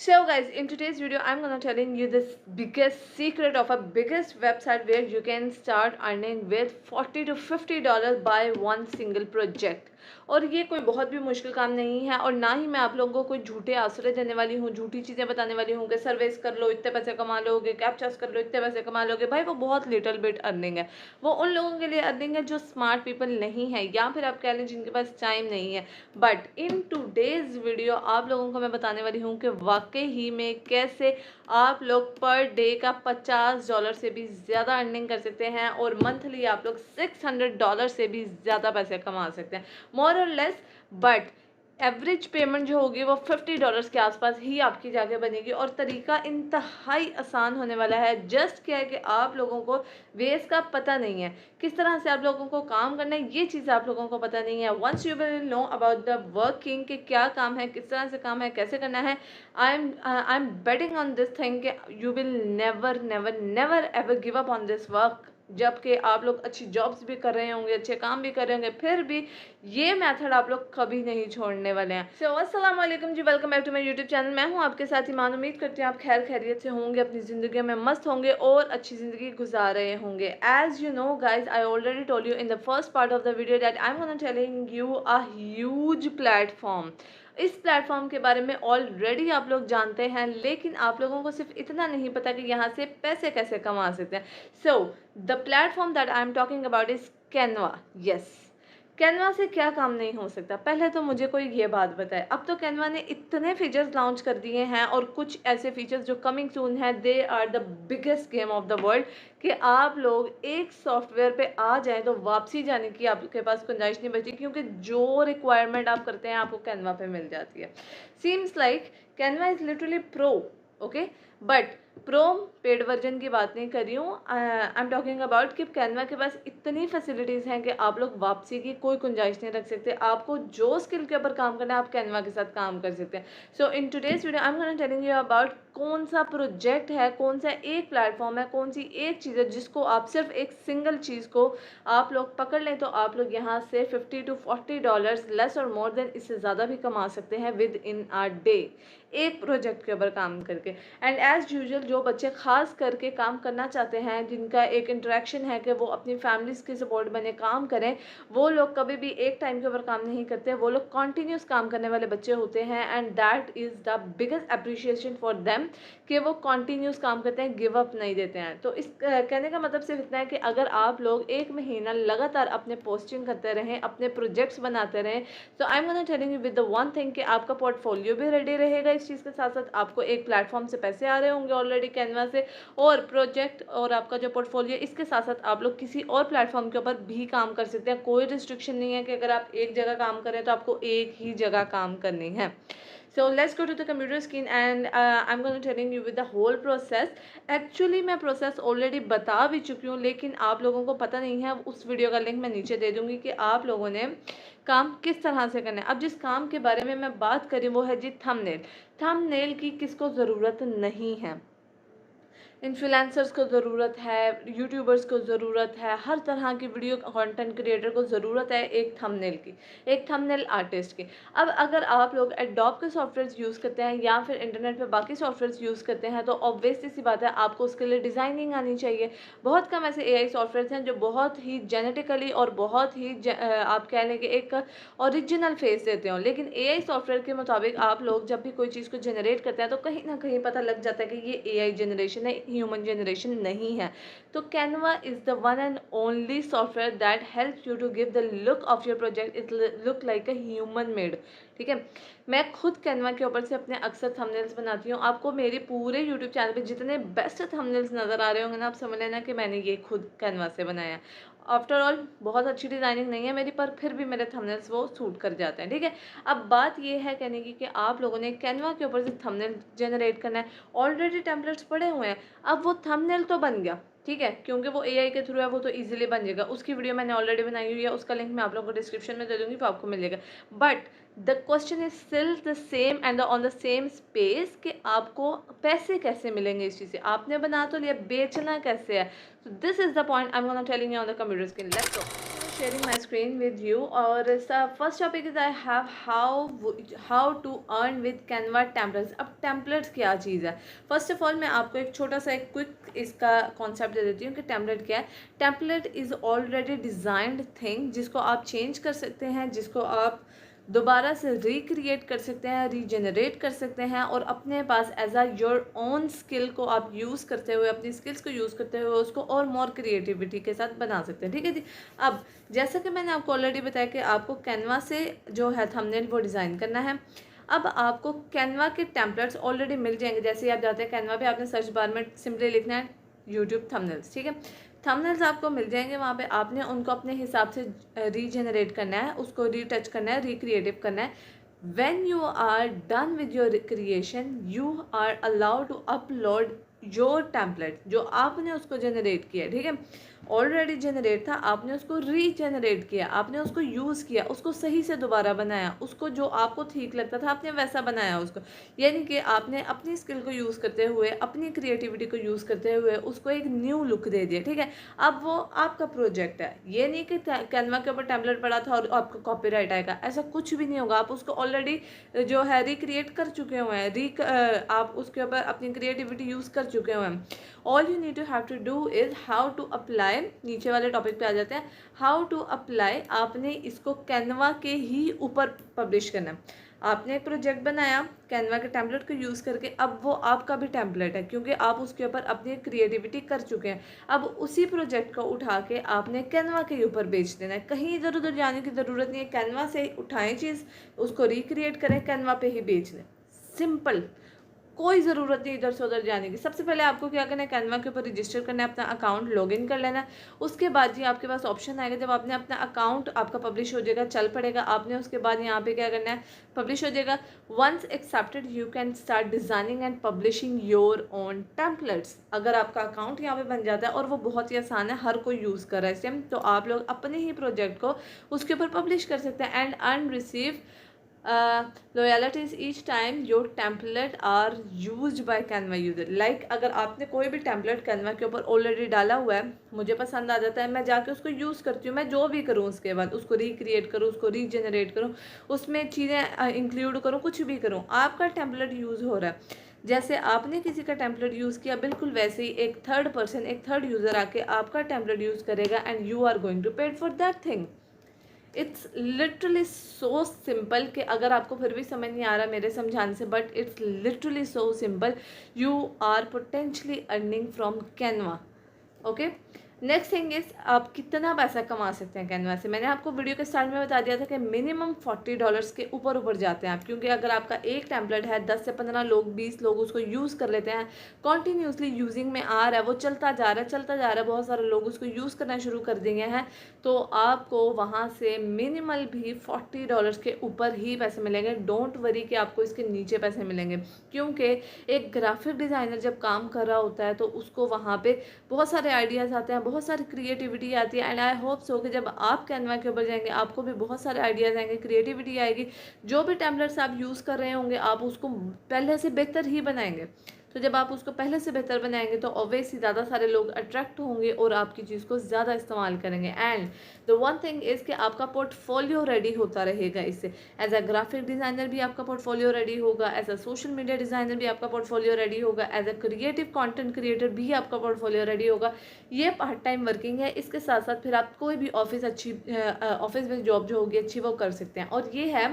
So guys, in today's video I'm gonna telling you this biggest secret of a biggest website where you can start earning with 40 to $50 by one single project। और ये कोई बहुत भी मुश्किल काम नहीं है और ना ही मैं आप लोगों को कोई झूठे आसरे देने वाली हूँ, झूठी चीज़ें बताने वाली हूँ कि सर्विस कर लो इतने पैसे कमा लोगे, कैप्चर्स कर लो इतने पैसे कमा लोगे। भाई वो बहुत लिटिल बिट अर्निंग है, वो उन लोगों के लिए अर्निंग है जो स्मार्ट पीपल नहीं है या फिर आप कह लें जिनके पास टाइम नहीं है। बट इन टूडेज वीडियो आप लोगों को मैं बताने वाली हूँ कि वाकई ही में कैसे आप लोग पर डे का $50 से भी ज़्यादा अर्निंग कर सकते हैं और मंथली आप लोग $600 से भी ज़्यादा पैसे कमा सकते हैं, मोर और लेस। बट एवरेज पेमेंट जो होगी वो $50 के आसपास ही आपकी जाके बनेगी और तरीका इंतहाई आसान होने वाला है। जस्ट क्या है कि आप लोगों को वेज का पता नहीं है, किस तरह से आप लोगों को काम करना है ये चीज़ आप लोगों को पता नहीं है। Once you will know about the working कि क्या काम है, किस तरह से काम है, कैसे करना है, I am betting on this thing कि you will never never never ever give up on this work. जबकि आप लोग अच्छी जॉब्स भी कर रहे होंगे, अच्छे काम भी कर रहे होंगे, फिर भी ये मेथड आप लोग कभी नहीं छोड़ने वाले हैं। सो अस्सलाम वालेकुम जी, welcome back to my YouTube channel. मैं हूं आपके साथ ईमान। उम्मीद करती हूँ आप खैर खैरियत से होंगे, अपनी ज़िंदगी में मस्त होंगे और अच्छी ज़िंदगी गुजार रहे होंगे। As you know guys, I already told you in the first part of the video that I am gonna telling you a huge platform. इस प्लेटफॉर्म के बारे में ऑलरेडी आप लोग जानते हैं, लेकिन आप लोगों को सिर्फ इतना नहीं पता कि यहाँ से पैसे कैसे कमा सकते हैं। So the platform that I am talking about is Canva. Yes, Canva से क्या काम नहीं हो सकता। पहले तो मुझे कोई ये बात बताए, अब तो कैनवा ने इतने फीचर्स लॉन्च कर दिए हैं और कुछ ऐसे फीचर्स जो कमिंग सून है, they are the biggest game of the world कि आप लोग एक सॉफ्टवेयर पे आ जाएं तो वापसी जाने की आपके पास गुंजाइश नहीं बचती, क्योंकि जो रिक्वायरमेंट आप करते हैं आपको कैनवा पे मिल जाती है। Seems like Canva is literally pro, okay. But pro paid version की बात नहीं कर रही हूँ, आई एम टॉकिंग अबाउट कि कैनवा के पास इतनी फैसिलिटीज़ हैं कि आप लोग वापसी की कोई गुंजाइश नहीं रख सकते। आपको जो स्किल के ऊपर काम करना है आप कैनवा के साथ काम कर सकते हैं। So in today's video I am gonna telling you about कौन सा प्रोजेक्ट है, कौन सा एक प्लेटफॉर्म है, कौन सी एक चीज़ है जिसको आप सिर्फ एक सिंगल चीज़ को आप लोग पकड़ लें तो आप लोग यहाँ से $50 to $40 लेस और मोर देन इससे ज़्यादा भी कमा सकते हैं विद इन अ डे, एक प्रोजेक्ट के ऊपर काम करके। एंड एज यूजुअल जो बच्चे खास करके काम करना चाहते हैं, जिनका एक इंटरेक्शन है कि वो अपनी फैमिलीज़ के सपोर्ट बने काम करें, वो लोग कभी भी एक टाइम के ऊपर काम नहीं करते, वो लोग कॉन्टीन्यूस काम करने वाले बच्चे होते हैं। And that is the biggest appreciation for them कि वो कॉन्टीन्यूस काम करते हैं, गिव अप नहीं देते हैं। तो इस कहने का मतलब सिर्फ इतना है कि अगर आप लोग एक महीना लगातार अपने पोस्टिंग करते रहें, अपने प्रोजेक्ट्स बनाते रहें, तो आई am gonna telling you with the one thing कि आपका पोर्टफोलियो भी रेडी रहेगा। इस चीज़ के साथ साथ आपको एक प्लेटफॉर्म से पैसे आ रहे होंगे ऑलरेडी कैनवा से, और प्रोजेक्ट और आपका जो पोर्टफोलियो, इसके साथ साथ आप लोग किसी और प्लेटफॉर्म के ऊपर भी काम कर सकते हैं। कोई रिस्ट्रिक्शन नहीं है कि अगर आप एक जगह काम करें तो आपको एक ही जगह काम करनी है। So let's go to the computer screen and I'm going to telling you with the whole process. Actually मैं प्रोसेस ऑलरेडी बता भी चुकी हूँ, लेकिन आप लोगों को पता नहीं है। उस वीडियो का लिंक मैं नीचे दे दूँगी कि आप लोगों ने काम किस तरह से करना है। अब जिस काम के बारे में मैं बात करी वो है जी थंबनेल। थंबनेल की किसको ज़रूरत नहीं है? इन्फ्लुएंसर्स को ज़रूरत है, यूट्यूबर्स को ज़रूरत है, हर तरह की वीडियो कंटेंट क्रिएटर को ज़रूरत है एक थंबनेल की, एक थंबनेल आर्टिस्ट की। अब अगर आप लोग एडोब के सॉफ्टवेयर्स यूज़ करते हैं या फिर इंटरनेट पे बाकी सॉफ्टवेयर्स यूज़ करते हैं तो ऑब्वियसली सी बात है आपको उसके लिए डिज़ाइनिंग आनी चाहिए। बहुत कम ऐसे एआई सॉफ्टवेयर्स हैं जो बहुत ही जेनेटिकली और बहुत ही आप कह लें कि एक ओरिजिनल फेस देते हो, लेकिन एआई सॉफ्टवेयर के मुताबिक आप लोग जब भी कोई चीज़ को जनरेट करते हैं तो कहीं ना कहीं पता लग जाता है कि ये एआई जनरेशन है, ह्यूमन जनरेशन नहीं है। तो Canva is the one and only software that helps you to give the look of your project it look like a human made. ठीक है, मैं खुद कैनवा के ऊपर से अपने अक्सर थंबनेल्स बनाती हूँ। आपको मेरे पूरे यूट्यूब चैनल पे जितने बेस्ट थंबनेल्स नज़र आ रहे होंगे ना, आप समझ लेना कि मैंने ये खुद कैनवा से बनाया है। आफ्टर ऑल बहुत अच्छी डिज़ाइनिंग नहीं है मेरी, पर फिर भी मेरे थंबनेल्स वो सूट कर जाते हैं। ठीक है, अब बात ये है कहने की कि आप लोगों ने कैनवा के ऊपर से थंबनेल जनरेट करना है। ऑलरेडी टेम्पलेट्स पड़े हुए हैं, अब वो थंबनेल तो बन गया, ठीक है, क्योंकि वो एआई के थ्रू है, वो तो इजीली बन जाएगा। उसकी वीडियो मैंने ऑलरेडी बनाई हुई है, उसका लिंक मैं आप लोगों को डिस्क्रिप्शन में दे दूँगी तो आपको मिलेगा। But the question is still the same and on the same space कि आपको पैसे कैसे मिलेंगे इस चीज़ से। आपने बना तो लिया, बेचना कैसे है? So this is the point I'm gonna telling you on the computer screen. Let's go. sharing my screen with you. और first topic is I have how to earn with Canva templates. अब templates क्या चीज़ है? First of all मैं आपको एक छोटा सा एक क्विक इसका कॉन्सेप्ट दे देती हूँ कि टेम्पलेट क्या है. Template is already designed thing जिसको आप चेंज कर सकते हैं, जिसको आप दोबारा से रिक्रिएट कर सकते हैं, रीजनरेट कर सकते हैं और अपने पास as a your own skill को आप यूज़ करते हुए, अपनी स्किल्स को यूज़ करते हुए उसको और मोर क्रिएटिविटी के साथ बना सकते हैं. ठीक है जी. अब जैसा कि मैंने आपको ऑलरेडी बताया कि आपको कैनवा से जो है थंबनेल वो डिज़ाइन करना है. अब आपको कैनवा के टेम्पलेट्स ऑलरेडी मिल जाएंगे. जैसे ही आप जाते हैं कैनवा पे, आपने सर्च बार में सिंपली लिखना है यूट्यूब थंबनेल्स. ठीक है. थंबनेल्स आपको मिल जाएंगे. वहाँ पे आपने उनको अपने हिसाब से रीजनरेट करना है, उसको रीटच करना है, रिक्रिएटिव करना है. When you are done with your creation you are allowed to upload your template जो आपने उसको जनरेट किया. ठीक है. ऑलरेडी जनरेट था, आपने उसको रीजनरेट किया, आपने उसको यूज़ किया, उसको सही से दोबारा बनाया, उसको जो आपको ठीक लगता था आपने वैसा बनाया उसको. यानी कि आपने अपनी स्किल को यूज़ करते हुए, अपनी क्रिएटिविटी को यूज़ करते हुए उसको एक न्यू लुक दे दिया. ठीक है. अब वो आपका प्रोजेक्ट है. ये नहीं कि कैनवा के ऊपर टेम्पलेट पड़ा था और आपको कॉपीराइट आएगा, ऐसा कुछ भी नहीं होगा. आप उसको ऑलरेडी जो है रिक्रिएट कर चुके हुए हैं, आप उसके ऊपर अपनी क्रिएटिविटी यूज़ कर चुके हुए हैं. All you need to have to do is how to apply. नीचे वाले टॉपिक पे आ जाते हैं. How to apply. आपने इसको कैनवा के ही ऊपर पब्लिश करना है. आपने एक प्रोजेक्ट बनाया कैनवा के टेम्पलेट को यूज़ करके, अब वो आपका भी टेम्पलेट है क्योंकि आप उसके ऊपर अपनी क्रिएटिविटी कर चुके हैं. अब उसी प्रोजेक्ट को उठा के आपने कैनवा के ऊपर बेच देना है. कहीं इधर उधर जाने की ज़रूरत नहीं है. कैनवा से उठाएं चीज़, उसको रिक्रिएट करें, कैनवा पे ही बेच दें. सिंपल. कोई ज़रूरत नहीं इधर से उधर जाने की. सबसे पहले आपको क्या करना है, कैनवा के ऊपर रजिस्टर करना है, अपना अकाउंट लॉगिन कर लेना है. उसके बाद जी आपके पास ऑप्शन आएगा. जब आपने अपना अकाउंट आपका पब्लिश हो जाएगा, चल पड़ेगा, आपने उसके बाद यहाँ पे क्या करना है, पब्लिश हो जाएगा. Once accepted you can start designing and publishing your own templates. अगर आपका अकाउंट यहाँ पे बन जाता है और वो बहुत ही आसान है, हर कोई यूज़ कर रहा है सेम, तो आप लोग अपने ही प्रोजेक्ट को उसके ऊपर पब्लिश कर सकते हैं and earn receive loyalties each time your template are used by Canva user. Like अगर आपने कोई भी टेम्पलेट कैनवा के ऊपर ऑलरेडी डाला हुआ है, मुझे पसंद आ जाता है, मैं जाके उसको यूज़ करती हूँ. मैं जो भी करूँ उसके बाद उसको रिक्रिएट करूँ, उसको रीजनरेट करूँ, उसमें चीज़ें इंक्लूड करूँ, कुछ भी करूँ. आपका टेम्पलेट यूज़ हो रहा है. जैसे आपने किसी का टेम्पलेट यूज़ किया, बिल्कुल वैसे ही एक थर्ड पर्सन, एक थर्ड यूज़र आके आपका टेम्पलेट यूज़ करेगा and you are going to pay for that thing. It's literally so simple कि अगर आपको फिर भी समझ नहीं आ रहा मेरे समझाने से, but it's literally so simple. You are potentially earning from Canva. Okay. Next thing is आप कितना पैसा कमा सकते हैं कैनवा से. मैंने आपको वीडियो के स्टार्ट में बता दिया था कि मिनिमम $40 के ऊपर जाते हैं आप, क्योंकि अगर आपका एक टेम्पलेट है, 10 से 15 लोग, 20 लोग उसको यूज़ कर लेते हैं, कॉन्टीन्यूसली यूजिंग में आ रहा है, वो चलता जा रहा है, बहुत सारे लोग उसको यूज़ करना शुरू कर देंगे हैं, तो आपको वहाँ से मिनिमल भी $40 के ऊपर ही पैसे मिलेंगे. डोंट वरी कि आपको इसके नीचे पैसे मिलेंगे, क्योंकि एक ग्राफिक डिज़ाइनर जब काम कर रहा होता है तो उसको वहाँ पे बहुत सारे आइडियाज़ आते हैं, बहुत सारी क्रिएटिविटी आती है. एंड आई होप सो कि जब आप कैनवा के ऊपर जाएंगे आपको भी बहुत सारे आइडियाज़ आएंगे, क्रिएटिविटी आएगी. जो भी टेम्पलेट्स आप यूज़ कर रहे होंगे आप उसको पहले से बेहतर ही बनाएंगे. तो जब आप उसको पहले से बेहतर बनाएंगे तो ऑब्वियसली ज़्यादा सारे लोग अट्रैक्ट होंगे और आपकी चीज़ को ज़्यादा इस्तेमाल करेंगे. And the one thing is कि आपका पोर्टफोलियो रेडी होता रहेगा इससे. एज अ ग्राफिक डिज़ाइनर भी आपका पोर्टफोलियो रेडी होगा, as a social media designer भी आपका पोर्टफोलियो रेडी होगा, as a creative content creator भी आपका पोर्टफोलियो रेडी होगा. ये पार्ट टाइम वर्किंग है. इसके साथ साथ फिर आप कोई भी ऑफिस में जॉब जो होगी अच्छी वो कर सकते हैं. और ये है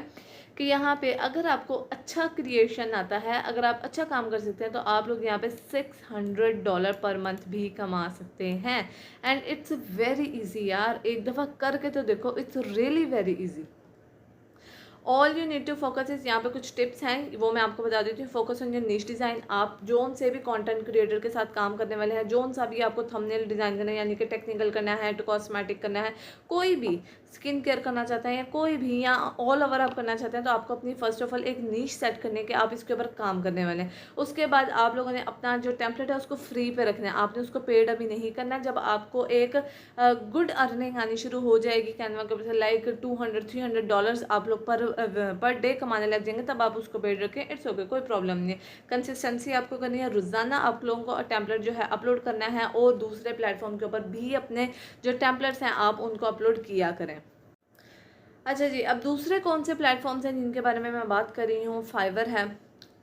कि यहाँ पे अगर आपको अच्छा क्रिएशन आता है, अगर आप अच्छा काम कर सकते हैं, तो आप लोग यहाँ पे $600 पर मंथ भी कमा सकते हैं. एंड इट्स वेरी इजी यार, एक दफ़ा करके तो देखो. It's really very easy. All you need to focus is, यहाँ पे कुछ टिप्स हैं वो मैं आपको बता देती हूँ. फोकस ऑन योर निश डिज़ाइन. आप जोन से भी कंटेंट क्रिएटर के साथ काम करने वाले हैं, जोन सा भी आपको थंबनेल डिज़ाइन करना है, यानी कि टेक्निकल करना है, तो कॉस्मेटिक करना है, कोई भी स्किन केयर करना चाहते हैं या कोई भी, या ऑल ओवर आप करना चाहते हैं, तो आपको अपनी फर्स्ट ऑफ ऑल एक नीश सेट करने के आप इसके ऊपर काम करने वाले हैं। उसके बाद आप लोगों ने अपना जो टेम्पलेट है उसको फ्री पे रखना है, आपने उसको पेड अभी नहीं करना है। जब आपको एक गुड अर्निंग आनी शुरू हो जाएगी कैनवा के ऊपर से, लाइक $200-300 आप लोग पर डे कमाने लग जाएंगे, तब आप उसको पेड रखें, इट्स ओके, कोई प्रॉब्लम नहीं है। कंसिस्टेंसी आपको करनी है, रोजाना आप लोगों को टेम्पलेट जो है अपलोड करना है, और दूसरे प्लेटफॉर्म के ऊपर भी अपने जो टेम्पलेट्स हैं आप उनको अपलोड किया करें। अच्छा जी, अब दूसरे कौन से प्लेटफॉर्म्स हैं जिनके बारे में मैं बात कर रही हूँ? फाइवर है,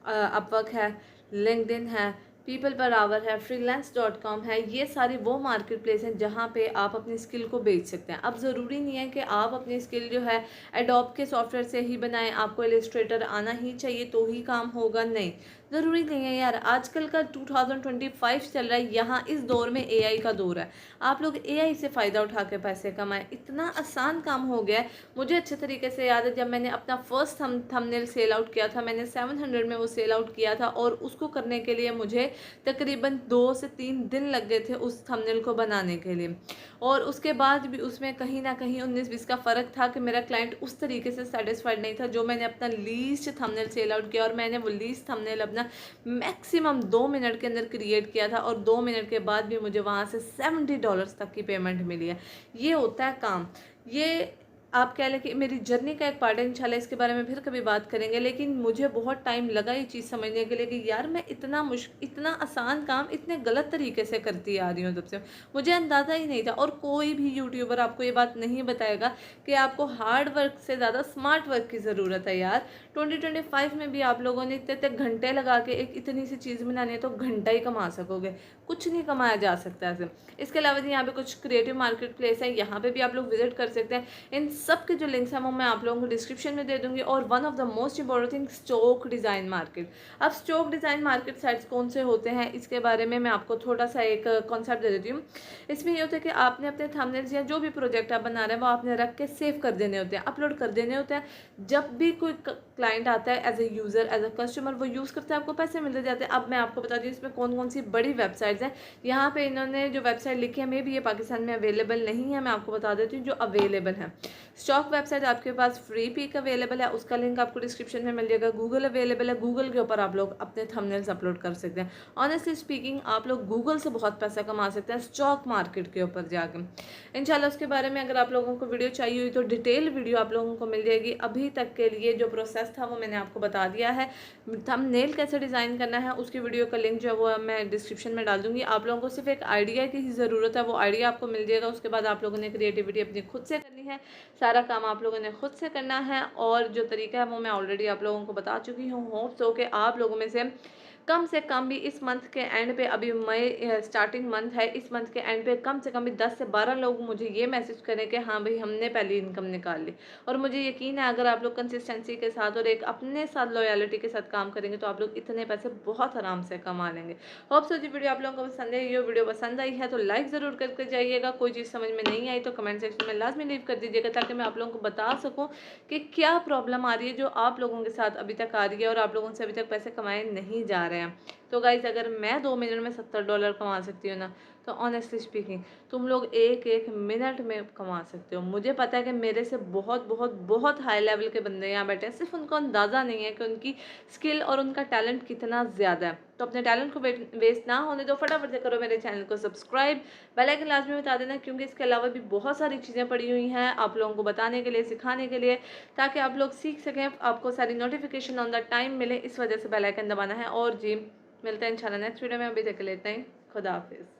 अपवर्क है, लिंक्डइन है, पीपल पर आवर है, freelance.com है। ये सारी वो मार्केट प्लेस हैं जहाँ पे आप अपनी स्किल को बेच सकते हैं। अब ज़रूरी नहीं है कि आप अपनी स्किल जो है एडोब के सॉफ्टवेयर से ही बनाएं, आपको इलस्ट्रेटर आना ही चाहिए तो ही काम होगा, नहीं, ज़रूरी नहीं है यार। आजकल का 2025 चल रहा है, यहाँ इस दौर में एआई का दौर है। आप लोग एआई से फ़ायदा उठा के पैसे कमाएं, इतना आसान काम हो गया है। मुझे अच्छे तरीके से याद है, जब मैंने अपना फर्स्ट थंबनेल सेल आउट किया था, मैंने 700 में वो सेल आउट किया था, और उसको करने के लिए मुझे तकरीबन 2 से 3 दिन लग गए थे उस थंबनेल को बनाने के लिए। और उसके बाद भी उसमें कहीं ना कहीं 19-20 का फ़र्क था कि मेरा क्लाइंट उस तरीके से सेटिस्फाइड नहीं था जो मैंने अपना लीस्ट थंबनेल सेल आउट किया। और मैंने वो लीस्ट थंबनेल अपना मैक्सिमम 2 मिनट के अंदर क्रिएट किया था, और 2 मिनट के बाद भी मुझे वहाँ से $70 तक की पेमेंट मिली है। ये होता है काम। ये आप कह लें कि मेरी जर्नी का एक पार्ट है। इंशाल्लाह इसके बारे में फिर कभी बात करेंगे। लेकिन मुझे बहुत टाइम लगा ये चीज़ समझने के लिए कि यार मैं इतना आसान काम इतने गलत तरीके से करती आ रही हूँ तब से, मुझे अंदाज़ा ही नहीं था। और कोई भी यूट्यूबर आपको ये बात नहीं बताएगा कि आपको हार्ड वर्क से ज़्यादा स्मार्ट वर्क की ज़रूरत है यार। 2025 में भी आप लोगों ने इतने घंटे लगा के एक इतनी सी चीज़ बनानी है तो घंटा ही कमा सकोगे, कुछ नहीं कमाया जा सकता ऐसे। इसके अलावा जी यहाँ पे कुछ क्रिएटिव मार्केट प्लेस है, यहाँ पे भी आप लोग विजिट कर सकते हैं। इन सब के जो लिंक्स हैं वो मैं आप लोगों को डिस्क्रिप्शन में दे दूंगी। और one of the most important thing, stock design market. अब स्टॉक डिज़ाइन मार्केट साइट्स कौन से होते हैं इसके बारे में मैं आपको थोड़ा सा एक कॉन्सेप्ट दे देती हूँ। इसमें ये होता है कि आपने अपने थंबनेल्स या जो भी प्रोजेक्ट आप बना रहे हैं वो आपने रख के सेव कर देने होते हैं, अपलोड कर देने होते हैं। जब भी कोई क्लाइंट आता है as a user, as a customer, वो यूज़ करता है, आपको पैसे मिलते जाते हैं। अब मैं आपको बता दूँ इसमें कौन कौन सी बड़ी वेबसाइट्स हैं। यहाँ पे इन्होंने जो वेबसाइट लिखी है, मे भी ये पाकिस्तान में अवेलेबल नहीं है, मैं आपको बता देती हूँ जो अवेलेबल है। स्टॉक वेबसाइट आपके पास फ्री पिक अवेलेबल है, उसका लिंक आपको डिस्क्रिप्शन में मिल जाएगा। गूगल अवेलेबल है, गूगल के ऊपर आप लोग अपने थंबनेल्स अपलोड कर सकते हैं। ऑनेस्टली स्पीकिंग आप लोग गूगल से बहुत पैसा कमा सकते हैं स्टॉक मार्केट के ऊपर जाकर। इंशाल्लाह उसके बारे में अगर आप लोगों को वीडियो चाहिए हुई तो डिटेल वीडियो आप लोगों को मिल जाएगी। अभी तक के लिए जो प्रोसेस था वो मैंने आपको बता दिया है। थंबनेल कैसे डिज़ाइन करना है उसकी वीडियो का लिंक जो है वो मैं डिस्क्रिप्शन में डाल दूंगी। आप लोगों को सिर्फ एक आइडिया की ही ज़रूरत है, वो आइडिया आपको मिल जाएगा। उसके बाद आप लोगों ने क्रिएटिविटी अपनी खुद से करनी है, सारा काम आप लोगों ने खुद से करना है। और जो तरीका है वो मैं ऑलरेडी आप लोगों को बता चुकी हूँ। होप्स हो कि आप लोगों में से कम भी इस मंथ के एंड पे, अभी मई स्टार्टिंग मंथ है, इस मंथ के एंड पे कम से कम भी 10 से 12 लोग मुझे ये मैसेज करें कि हाँ भाई हमने पहली इनकम निकाल ली। और मुझे यकीन है अगर आप लोग कंसिस्टेंसी के साथ और एक अपने साथ लॉयलिटी के साथ काम करेंगे तो आप लोग इतने पैसे बहुत आराम से कमा लेंगे। होप्स हो जी वीडियो आप लोगों को पसंद है। ये वीडियो पसंद आई है तो लाइक ज़रूर करके जाइएगा। कोई चीज़ समझ में नहीं आई तो कमेंट सेक्शन में लाजमी लीव कर दीजिएगा, ताकि मैं आप लोगों को बता सकूँ कि क्या प्रॉब्लम आ रही है जो आप लोगों के साथ अभी तक आ रही है और आप लोगों से अभी तक पैसे कमाए नहीं जा रहे हैं। तो गाइज अगर मैं 2 मिनट में $70 कमा सकती हूँ ना, तो ऑनेस्टली स्पीकिंग तुम लोग एक एक मिनट में कमा सकते हो। मुझे पता है कि मेरे से बहुत बहुत बहुत हाई लेवल के बंदे यहाँ बैठे हैं, सिर्फ उनको अंदाज़ा नहीं है कि उनकी स्किल और उनका टैलेंट कितना ज़्यादा है। तो अपने टैलेंट को वेस्ट ना होने दो, फटाफट से करो मेरे चैनल को सब्सक्राइब, बेल आइकन लाजमी बता देना, क्योंकि इसके अलावा भी बहुत सारी चीज़ें पड़ी हुई हैं आप लोगों को बताने के लिए, सिखाने के लिए, ताकि आप लोग सीख सकें, आपको सारी नोटिफिकेशन ऑन द टाइम मिले। इस वजह से बेल आइकन दबाना है। और जी मिलते हैं इंशाल्लाह नेक्स्ट वीडियो में। अभी तक के लिए इतना ही, खुदा हाफिज़।